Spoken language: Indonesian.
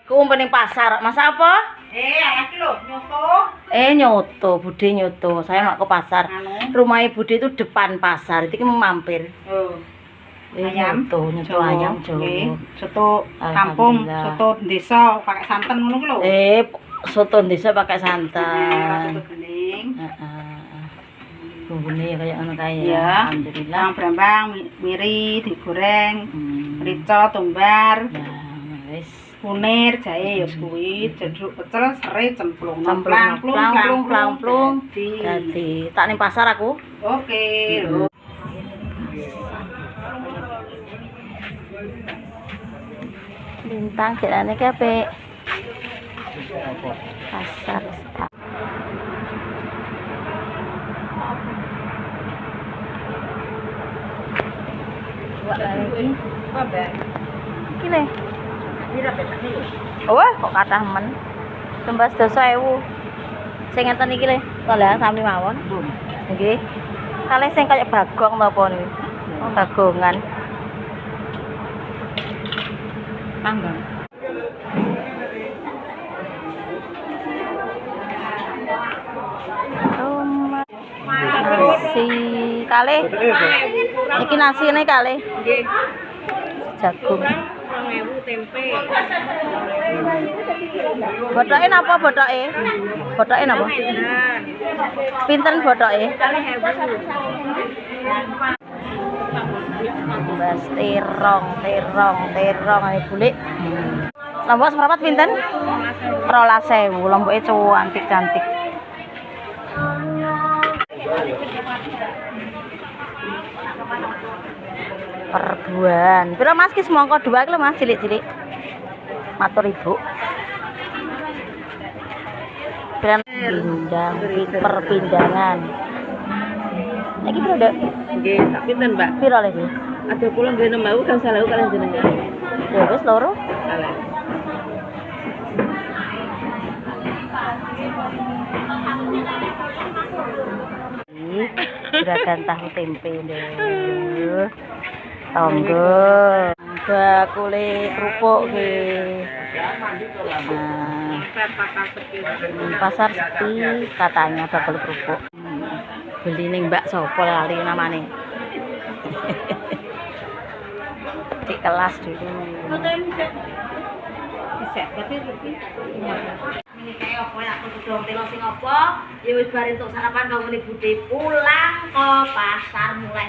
Kumpul ning pasar. Masa apa? Anak lho, nyoto. Nyoto, Bude nyoto. Saya mau ke pasar. Rumah Bude itu depan pasar. Itu mau mampir. Oh. Ayam, nyoto ayam Jawa. Soto kampung, soto desa pakai santan ngono ku lho. Soto desa pakai santan. Soto bening. Bunggune kayak ngono kae ya. Alhamdulillah. Brambang, miri digoreng. Rica, tumbar. Ya, wis. Kunir, jahe ya kuwi, jeruk pecel, serai, cemplung. Plong. Dadi tak ning pasar aku. Oke. Bintang jalannya ki apik. Pasar. Buat lagi. Apa? Iki le. Wah, kok kathah men. Tembas 12.000. Sing ngeten iki le, tolak sami mawon. Nggih. Kalih sing kaya bagong napa niku? Oh, bagongan. Panggang. Nasi kalih. Iki nasine kalih. Nggih. Jagung. 2.000 tempe. Botoke napa botoke? Botoke napa? Pinten botoke? 2.000. Bas terong ini bulik. Lombok seprapat pinten? 12.000. Lomboke cantik. Perbuan. Pira Mas ki semangka 2 kilo Mas cilik-cilik. Matur Ibu. Perpindangan. Iki piro, Dek? Nggih, sak pinten, Mbak? Piro le iki? Ada kula nggih 6.000 kan 1.000 kalian jenengan. Ya wis loro. Alah. Juragan tahu tempe lho. Tonggo. Bakule kerupuk ki. Pasar sepi katanya bakul kerupuk. Beli ning Mbak sapa lali namane. Di kelas dulu. Bisa, tapi Ini kayak apa ya, aku dodong telo sing apa? Ya wis bar entuk sarapan kanggo Bude pulang ke pasar mulai.